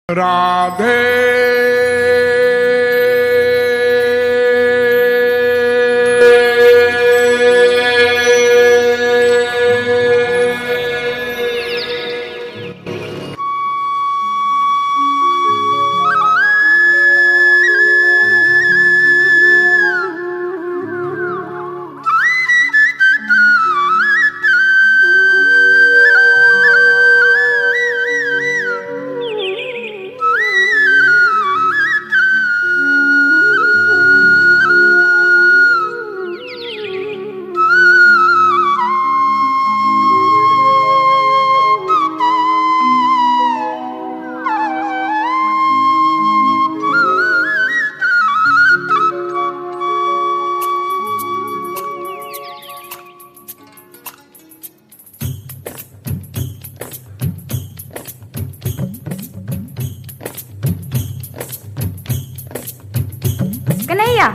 राधे कन्हैया,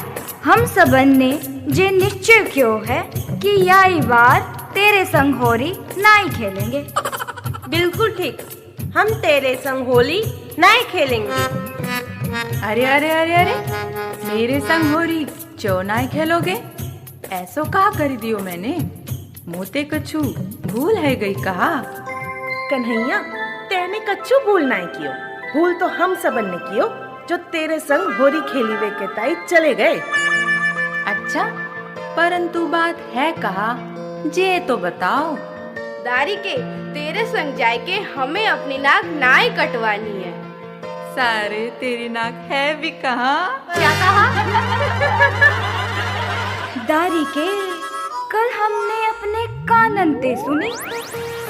हम सबन ने जे निश्चय क्यों है कि याई बार तेरे संग होली नाई खेलेंगे। बिल्कुल ठीक, हम तेरे संग होली नहीं खेलेंगे। अरे अरे अरे अरे, मेरे संग होली चो नाई खेलोगे? ऐसो कहा कर दियो मैंने, मोते कछु भूल है गई कहा। कन्हैया, तेने कच्चू भूल नहीं कियो, भूल तो हम सबन ने कियो जो तेरे संग होली खेली वे के ताई चले गए। अच्छा, परंतु बात है कहा, जे तो बताओ। दारी के तेरे संग जाए के हमें अपनी नाक नाई कटवानी है। सारे तेरी नाक है भी कहाँ? क्या कहा? दारी के कल हमने अपने कानन ते सुनी,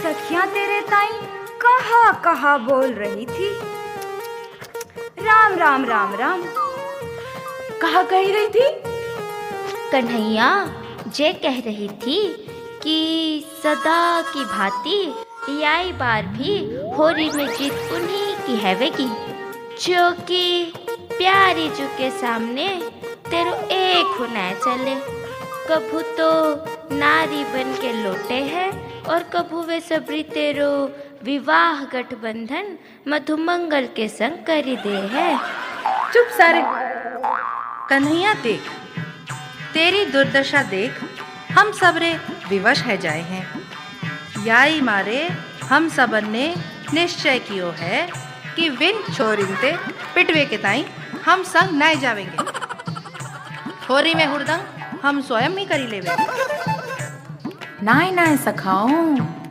सखियां तेरे ताई कहा कहा बोल रही थी। राम राम राम राम। कहा कही रही थी? कन्हैया जे कह रही थी कि सदा की भांति याई बार भी होली में जीत उन्हीं की हैवेगी, जो कि प्यारी जू के सामने तेरो एक होना चले। कभू तो नारी बन के लौटे है और कभू वे सबरी तेरो विवाह गठबंधन मधुमंगल के संग करी दे है। चुप सारे। कन्हैया देख, तेरी दुर्दशा देख, हम सबरे विवश है जाए हैं। याई मारे हम सबन ने निश्चय कियो है कि विन छोरिन ते पिटवे के ताई हम संग नहीं जावेंगे। होरी में हुरदंग हम स्वयं ही करी लेवे। नाई नाई सखाओ,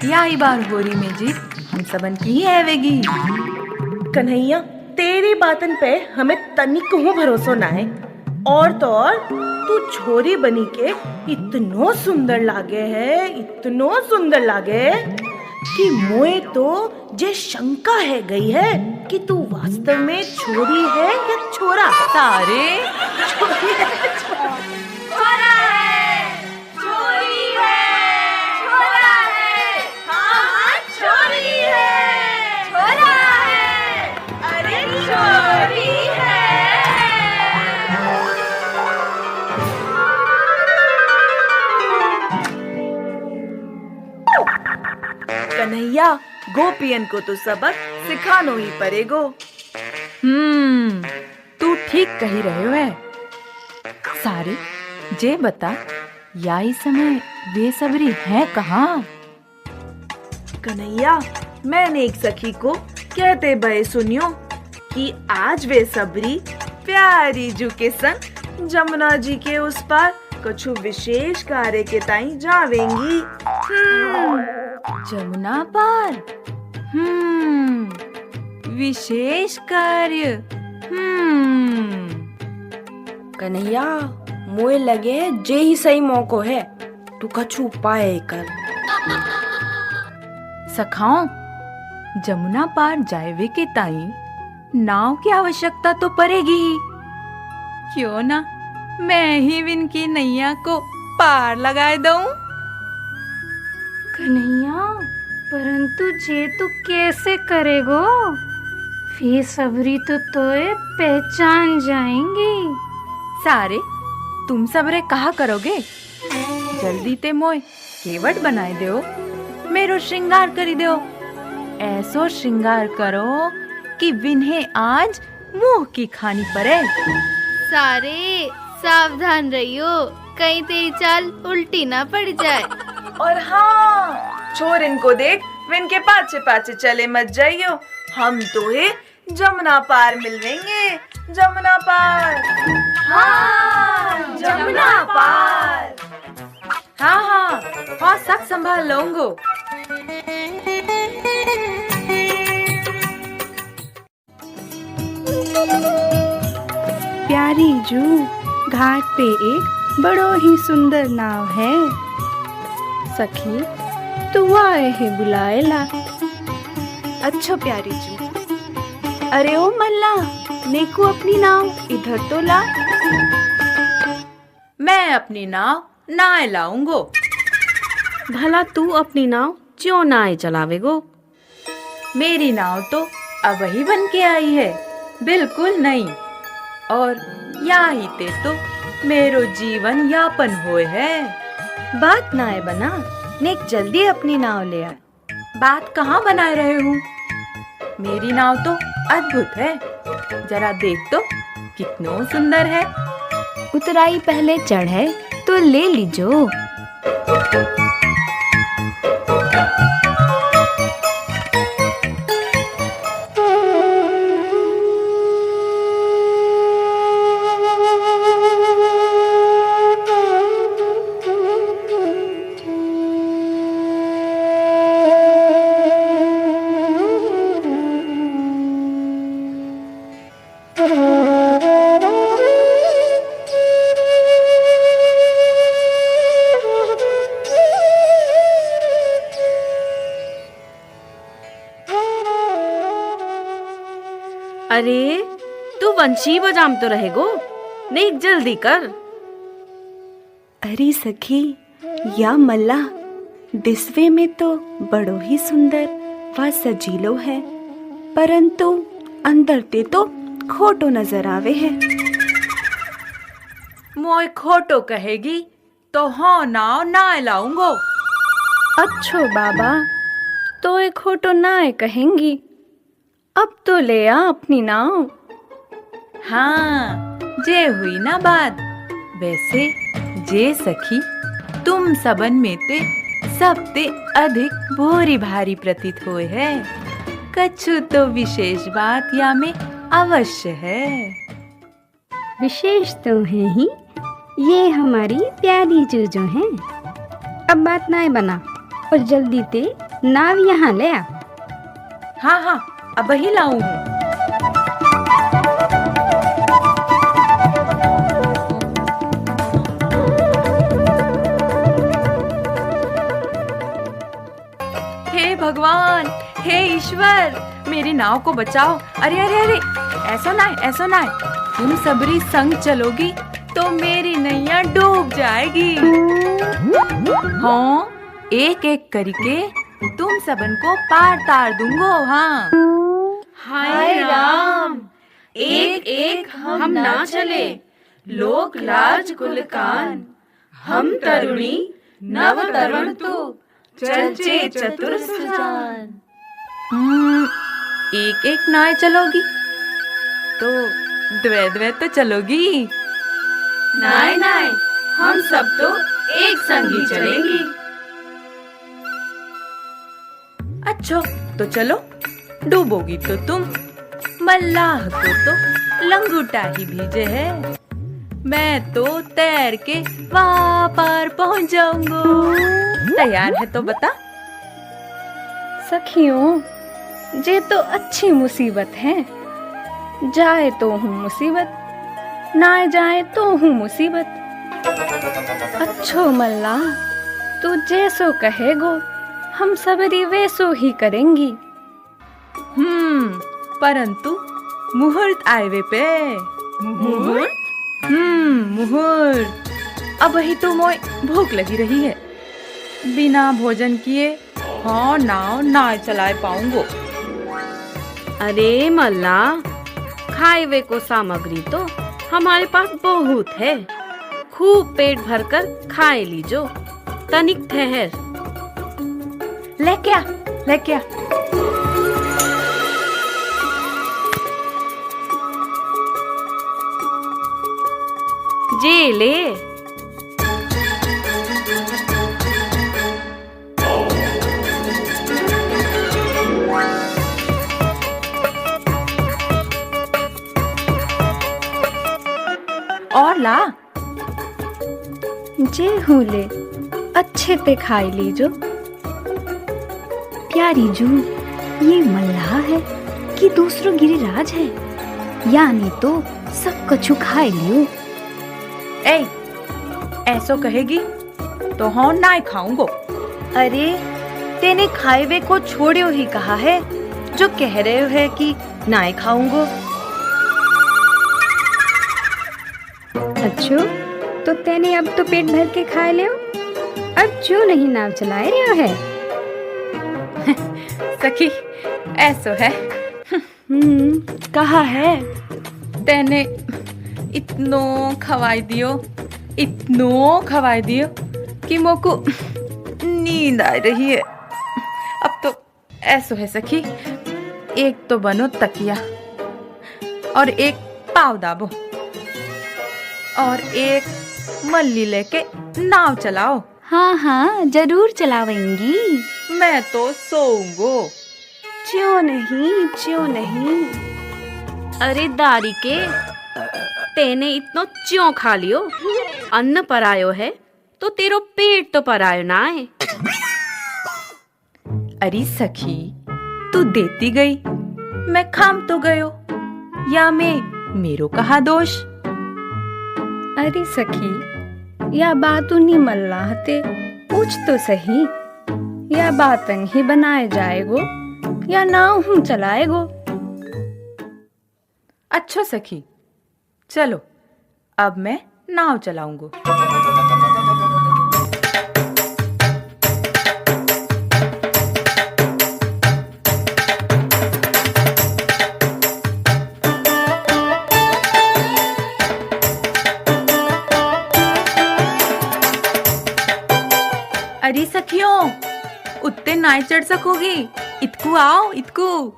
याई बार होरी में जीत हम सबन की ही हैवेगी। कन्हैया, तेरी बातन पे हमें तनिक हूँ भरोसा ना है। और तो और तू छोरी बनी के इतनो सुंदर लागे है, इतनो सुंदर लागे कि मोए तो जे शंका है गई है कि तू वास्तव में छोरी है या छोरा। सारे छोरी है, छोरा है, छोरी है, छोरा है, हाँ छोरी है, छोरा है, अरे छोरी है। कन्हैया, गोपियन को तो सबक सिखानो ही पड़ेगो। तू ठीक कही रहे हो है। सारे जे बता, याई समय वे सबरी है कहाँ? कन्हैया, मैंने एक सखी को कहते भय सुनियो कि आज वे सबरी प्यारी जू के संग जमुना जी के उस पार कछु विशेष कार्य के ताई जावेंगी। जमुना पार? विशेष कार्य। कन्हैया, मोए लगे जे ही सही मौको है, तू कछु पाए कर। सखाओ, जमुना पार जाएवे के ताई नाव की आवश्यकता तो पड़ेगी ही। क्यों ना मैं ही विन की नैया को पार लगाए दूं? कन्हैया, परंतु जे तू कैसे करेगो? फिर सबरी तो तोए पहचान जाएंगी। सारे तुम सबरे कहा करोगे? जल्दी ते मोय केवट बनाए दो, मेरो श्रृंगार करी दो। ऐसो श्रृंगार करो कि विन्हें आज मुंह की खानी पड़े। सारे सावधान रहियो, कहीं तेरी चाल उल्टी ना पड़ जाए। और हाँ, छोर इनको देख, विन के पाछे पाछे चले मत जाइयो, हम तो है जमुना पार मिलवेंगे, जमुना पार। हाँ, जमुना पार। हाँ हाँ हाँ, सब संभाल लूंगो। प्यारी जू, घाट पे एक बड़ो ही सुंदर नाव है। सखी तू आए है बुलाएला। अच्छा प्यारी जू। अरे ओ मल्ला, नेकू अपनी नाव इधर तो ला। मैं अपनी नाव नाय लाऊंगो। भला तू अपनी नाव क्यों नाय चलावेगो? मेरी नाव तो अब ही बन के आई है, बिल्कुल नहीं। और यहाँ ते तो मेरो जीवन यापन होए है। बात नाय बना, नेक जल्दी अपनी नाव ले आ। बात कहाँ बनाए रहे हूँ? मेरी नाव तो अद्भुत है, जरा देख तो कितनो सुंदर है। उतराई पहले चढ़े तो ले लीजो। अरे तू बंशी बजाम तो रहेगो, नेक जल्दी कर। अरे सखी, या मल्ला दिसवे में तो बड़ो ही सुंदर व सजीलो है, परंतु अंदर ते तो खोटो नजर आवे है। मोय खोटो कहेगी तो हाँ नाव नाय लाऊंगो। अच्छो बाबा, तो एक खोटो नाय कहेंगी। अब तो ले आ अपनी नाव। हाँ, जे हुई ना बात। वैसे जे सखी, तुम सबन में ते सबते अधिक भोरी भारी प्रतीत होए है। कछु तो विशेष बात या में अवश्य है। विशेष तो है ही, ये हमारी प्यारी जूजो हैं। अब बात ना बना और जल्दी ते नाव यहाँ ले आ। हाँ हाँ, अब ही लाऊं हूँ। हे भगवान, हे ईश्वर, मेरी नाव को बचाओ। अरे अरे अरे, ऐसा ना है, ऐसा ना है। तुम सबरी संग चलोगी तो मेरी नैया डूब जाएगी। हाँ, एक एक करके तुम सबन को पार तार दूंगो। हाँ। हाय राम, एक एक हम ना चले, लोक लाज कुलकान। हम तरुणी नव तरुण तू, चर्चे चतुर सुजान। एक एक नाय चलोगी तो द्वे द्वे तो चलोगी। नाय नाय, हम सब तो एक संग ही चलेंगी। अच्छा तो चलो, डूबोगी तो तुम, मल्लाह को तो लंगूटा ही भेजे है। मैं तो तैर के वहाँ पार पहुँच जाऊंगा। तैयार है तो बता। सखियों, ये तो अच्छी मुसीबत है। जाए तो हूँ मुसीबत, ना जाए तो हूँ मुसीबत। अच्छो मल्ला, तू जैसो कहेगो, हम सबरी वैसो ही करेंगी। परंतु मुहूर्त आए पे। मुहूर्त? मुहूर्त। अब ही तो मोय भूख लगी रही है। बिना भोजन किए हाँ नाव ना चला पाऊंगो। अरे मल्ला, खाए को सामग्री तो हमारे पास बहुत है। खूब पेट भरकर खाए लीजो, तनिक ठहर। ले क्या ले। और ला। जे हूँ ले, अच्छे ते खाई लीजो। प्यारी जू, ये मल्लाह है कि दूसरों गिरिराज है, यानी तो सब कछु खाई लियो। ए, ऐसो कहेगी तो हाँ ना खाऊंगो। अरे तेने खाएवे को छोड़ियो ही कहा है, जो कह रहे हो है कि ना खाऊंगो। अच्छो, तो तेने अब तो पेट भर के खा लियो, अब क्यों नहीं नाव चलाए रहे है? सखी, ऐसो है। कहा है तेने इतनो खवाई दियो कि मोको नींद आ रही है। अब तो ऐसो है सखी, एक तो बनो तकिया और एक पाव दाबो और एक मल्ली लेके नाव चलाओ। हाँ हाँ जरूर चलावेंगी। मैं तो सोऊंगो। क्यों नहीं। अरे दारी के, तेने इतनो क्यों खा लियो? अन्न परायो है तो तेरो पेट तो परायो ना है। अरे सखी, तू देती गई, मैं खाम तो गयो, या मैं मेरो कहा दोष? अरे सखी, या बात उन्हीं मल्लाह ते पूछ तो सही, या बातंग ही बनाए जाएगो या नाव हूँ चलाएगो। अच्छा सखी, चलो अब मैं नाव चलाऊंगो। अरे सखियों, उत्ते नाई चढ़ सकोगी? इतकू आओ, इतकू।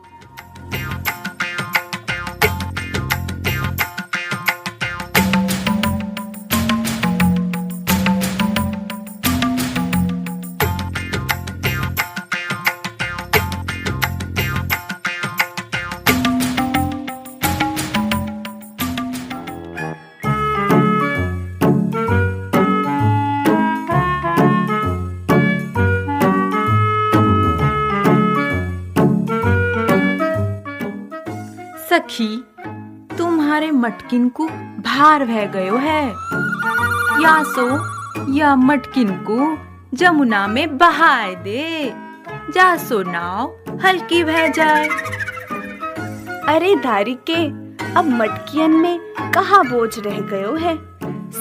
सखी, तुम्हारे मटकिन को भार बह गयो है, या सो या मटकिन को जमुना में बहाए दे, जा सो नाव हल्की बह जाए। अरे दारी के, अब मटकियन में कहाँ बोझ रह गयो है,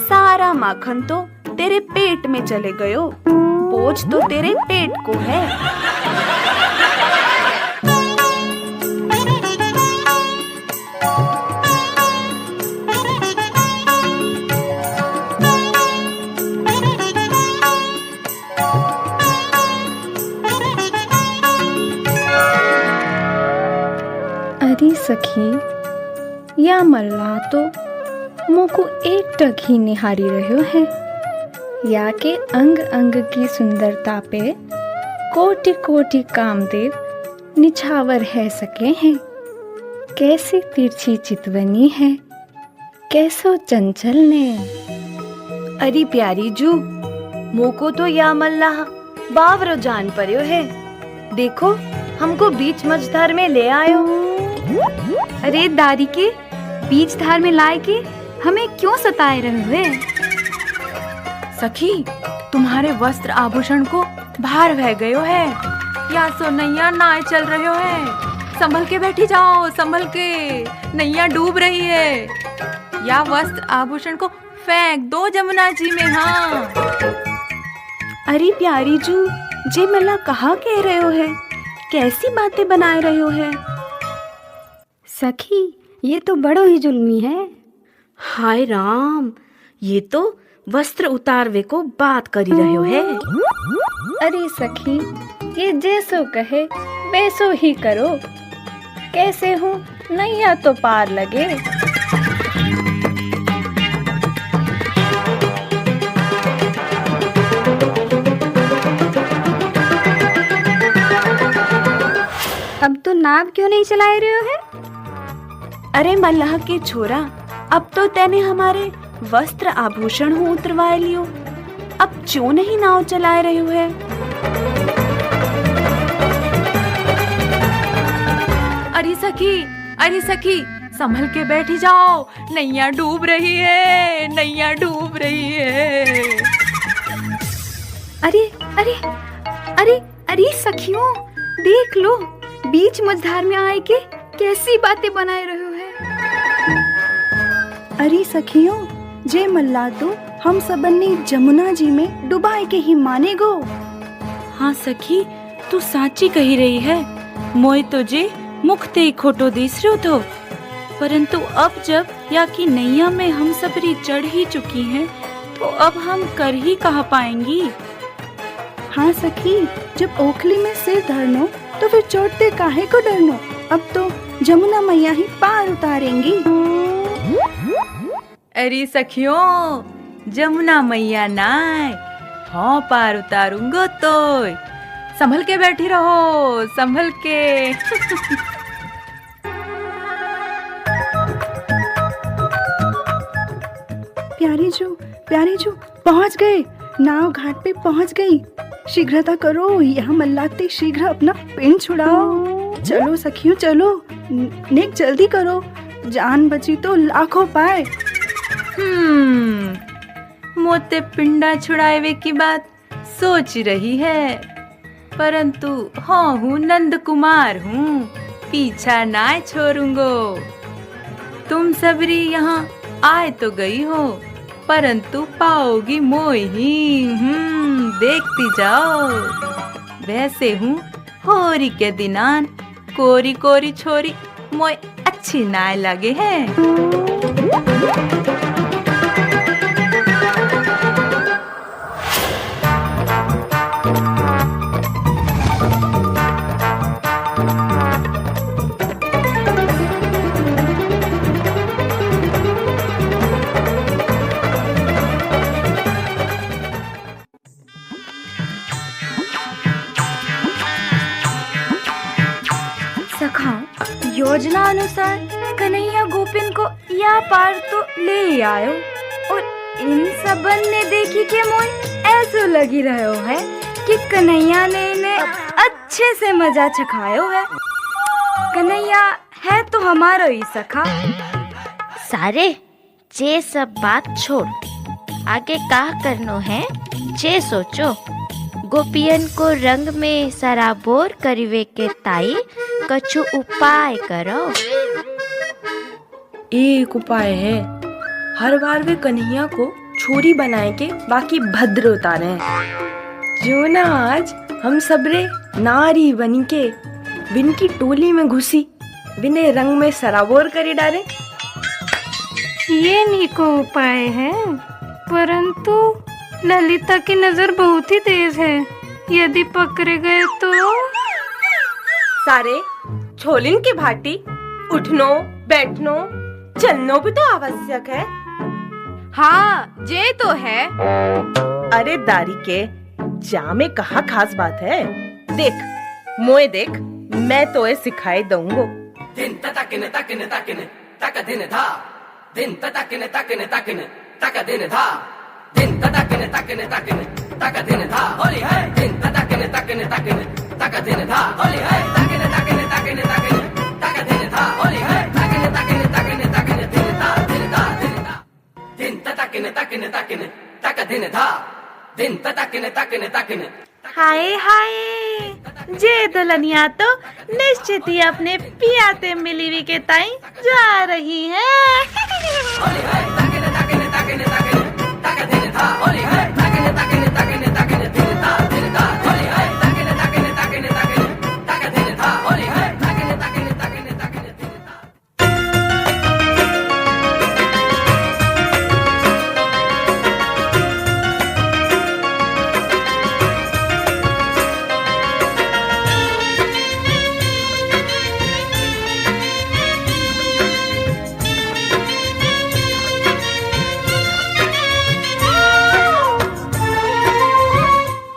सारा माखन तो तेरे पेट में चले गयो, बोझ तो तेरे पेट को है। अरे सखी, या मल्लाह तो मोको एक टक ही निहारी रह्यो है, या के अंग अंग की सुंदरता पे कोटि कोटि कामदेव निछावर है सके हैं। कैसी तिरछी चितवनी है, कैसो चंचल ने। अरे प्यारी जू, मोको तो या मल्लाह बावरो जान पर्यो है, देखो हमको बीच मझधार में ले आयो। अरे दारी के, बीच धार में लाए के हमें क्यों सताए रहे हुए? सखी, तुम्हारे वस्त्र आभूषण को भार बह गयो है, या सो नैया नाय चल रहे है, संभल के बैठी जाओ, संभल के, नैया डूब रही है, या वस्त्र आभूषण को फेंक दो जमुना जी में। हाँ अरे प्यारी जू, जे मल्ला कहाँ कह रहे हो है, कैसी बातें बनाए रहे हो है? सखी, ये तो बड़ो ही जुल्मी है। हाय राम, ये तो वस्त्र उतारवे को बात करी रहे हो है। अरे सखी, ये जैसो कहे वैसो ही करो, कैसे हूँ नैया तो पार लगे। अब तो नाव क्यों नहीं चला रहे हो है? अरे मल्लाह के छोरा, अब तो तैने हमारे वस्त्र आभूषण हो उतरवा लियो, अब क्यों नहीं नाव चला रहे हो है? अरे सखी संभल के बैठी जाओ, नैया डूब रही है, नैया डूब रही है। अरे अरे अरे अरे सखियों, देख लो, बीच मझधार में आए के कैसी बातें बनाए रहे हो है। अरे सखियों, जे मल्ला तो हम सबन ने जमुना जी में डुबाए के ही माने गो। हाँ सखी, तू साची कही रही है। मोय तो जे मुखते ही खोटो दिस रहो तो, परंतु अब जब या की नैया में हम सबरी चढ़ ही चुकी हैं, तो अब हम कर ही कहा पाएंगी। हाँ सखी, जब ओखली में सिर धरनो तो फिर चोटते काहे को डरनो। अब तो जमुना मैया ही पार उतारेंगी। अरे सखियों, जमुना मैया नाय, हाँ पार उतारूंगो तो। संभल के बैठी रहो, संभल के। प्यारी जू पहुंच गए, नाव घाट पे पहुंच गई। शीघ्रता करो, यहाँ मल्लाते शीघ्र अपना पिंड छुड़ाओ। चलो सखियों चलो, नेक जल्दी करो, जान बची तो लाखों पाए। मोते पिंडा छुड़ावे की बात सोच रही है, परंतु हाँ हूँ नंद कुमार हूँ, पीछा ना छोड़ूंगो। तुम सबरी यहाँ आए तो गई हो, परंतु पाओगी मोई ही। देखती जाओ। वैसे हूँ होरी के दिनान कोरी कोरी छोरी मोय अच्छी ना लगे है। योजना अनुसार कन्हैया गोपिन को या पार तो ले ही आयो, और इन सबन ने देखी के मोय ऐसो लगी रहो है कि कन्हैया ने इन्हें अच्छे से मजा चखायो है। कन्हैया है तो हमारा ही सखा। सारे जे सब बात छोड़, आगे का करनो है जे सोचो। गोपियन को रंग में सराबोर करिवे के ताई कछु उपाय करो। एक उपाय है, हर बार वे कन्हैया को छोरी बनाए के बाकी भद्र उतारे। जो ना आज हम सबरे नारी बनी के बिन की टोली में घुसी, बिने रंग में सराबोर करी डाले। ये नीको उपाय है, परंतु ललिता की नजर बहुत ही तेज है, यदि पकड़े गए तो। सारे छोलिन की भांति उठनो बैठनो चलनो भी तो आवश्यक है। हाँ जे तो है। अरे दारी के जा में कहा खास बात है। देख मोए देख, मैं तो ये सिखाई दूंगो। दिन तकिन तकिन तकिन तक दिन धा, दिन तकिन तकिन तकिन तक दिन धा, दिन तकिन तकिन तकिन तक दिन धा। होली है दिन तकिन तकिन तकिन तक दिन धा। होली है तकिन तकिन तकिन तकिन तक दिन धा। होली है तकिन तकिन तकिन तकिन दिन धा दिन धा दिन धा। दिन तकिन तकिन तकिन तक दिन धा, दिन तकिन तकिन तकिन। हाय हाय, जे दुल्हनिया तो निश्चित ही अपने पियाते मिलीवी के ताई जा रही है। होली है तकिन तकिन तकिन तकिन तक दिन धा। होली है तकिन तकिन तकिन तकिन दिन धा दिन धा। होली है तकिन तकिन तकिन तकिन तक दिन धा। होली है तकिन तकिन तकिन तकिन दिन धा।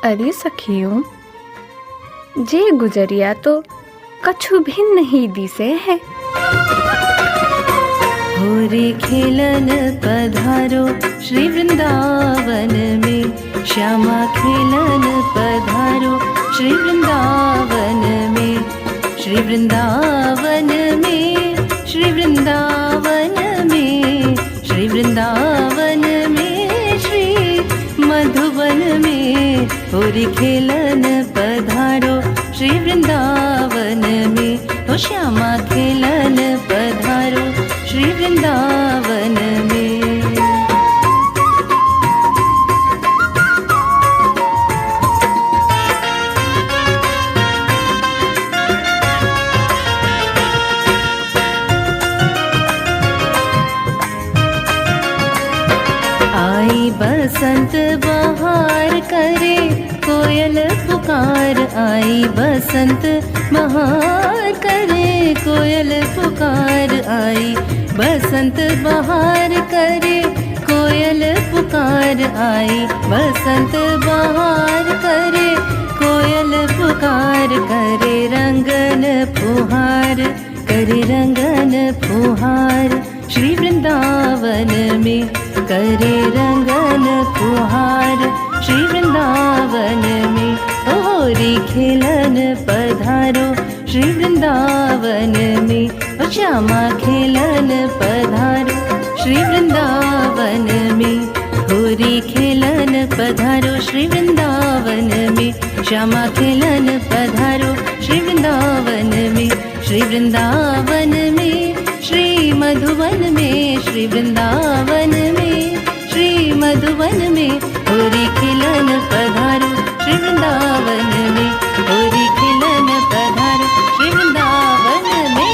अरे सखियों, जे गुजरिया तो कछु भिन्न ही दिसे है। होरी खेलन पधारो श्री वृंदावन में, श्यामा खेलन पधारो श्री वृंदावन में, श्री वृंदावन में, श्री वृंदावन में, श्री वृंदावन में, श्री मधुवन में। होरी खेलन पधारो श्री वृंदावन में, ओ श्यामा खेलन पधारो श्री वृंदावन में। आई बसंत बहार करे कोयल पुकार, आई बसंत बहार करे कोयल पुकार, आई बसंत बहार करे कोयल पुकार, आई बसंत बहार करे कोयल पुकार। करे रंगन फुहार, करे रंगन फुहार श्री वृंदावन में, करे रंगन फुहार श्री वृंदावन में। होरी खेलन पधारो श्री वृंदावन में, ओ श्यामा खेलन पधारो श्री वृंदावन में। होरी खेलन पधारो श्री वृंदावन में, श्यामा खेलन पधारो श्री वृंदावन में, श्री वृंदावन में, श्री मधुवन में, श्री वृंदावन में, श्री मधुवन में। होरी खेलन पधारो श्री वृंदावन में, होरी खेलन पधारो श्री वृंदावन में।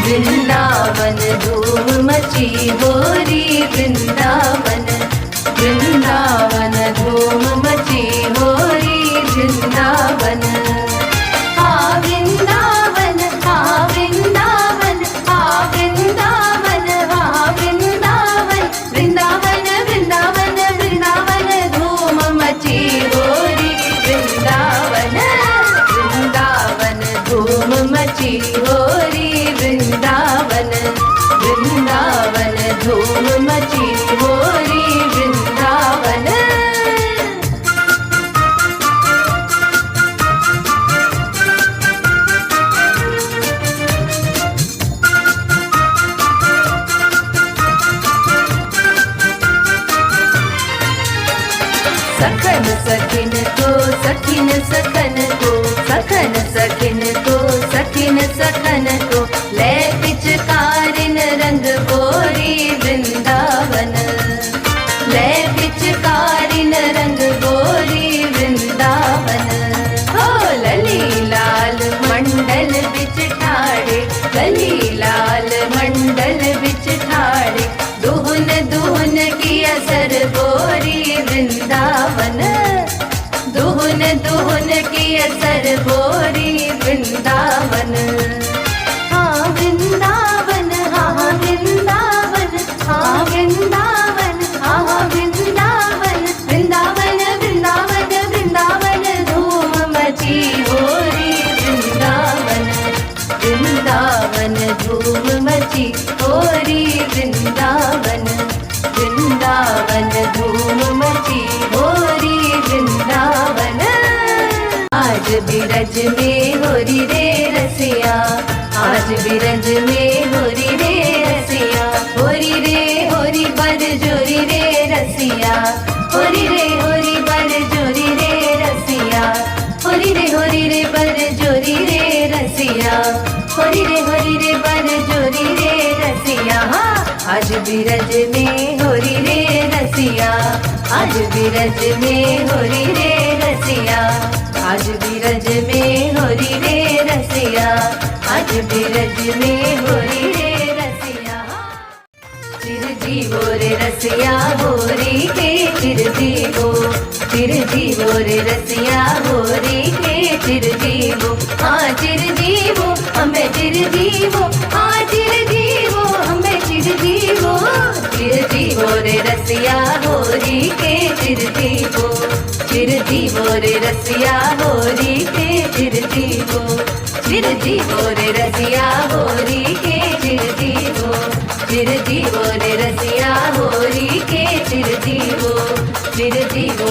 वृंदावन धूम मची होरी वृंदावन, वृंदावन धूम मची होरी वृंदावन। हाँ वृंदावन, हाँ वृंदावन, हाँ वृंदावन, हाँ वृंदावन, वृंदावन वृंदावन वृंदावन धूम मची होरी वृंदावन, वृंदावन धूम मची होरी वृंदावन, वृंदावन धूम मची होरी वृंदावन। सखन सखिन को सखिन सखन को, सखन सखिन को सखिन सखन को, ले पिचकारिन रंग गोरी वृंदावन। असर होरी वृंदावन। हाँ वृंदावन, हाँ वृंदावन, हाँ वृंदावन, हाँ वृंदावन, वृंदावन वृंदावन वृंदावन धूम मची होरी वृंदावन। वृंदावन धूम मची होरी वृंदावन। वृंदावन धूम मची होरी वृंदावन। आज बिरज में होरी रे रसिया, आज बिरज में होरी रे रसिया। होरी रे होरी बर जोरी रे रसिया, होरी बर जोरी रे रसिया। होरी रे बर जोरी रे रसिया, होरी रे बर जोरी रे रसिया। आज बिरज में होरी रे रसिया, आज बिरज में होरी रे रसिया। आज बिरज में होरी रे रसिया, आज बिरज में होरी रे रसिया। चिर जीवो रे रसिया होरी के चिर जीवो, चिर जीवो रे रसिया होरी के चिर जीवो। हाँ चिर जीवो हमें चिर जीवो, हाँ चिर जीवो हमें चिर जीवो। चिर जीवो रे रसिया होरी के चिर जीवो, चिर जीवो रे रसिया होरी के चिर जीवो। चिर जीवो रे रसिया होरी के चिर जीवो, चिर जीवो रे रसिया होरी के चिर जीवो। चिर जीवो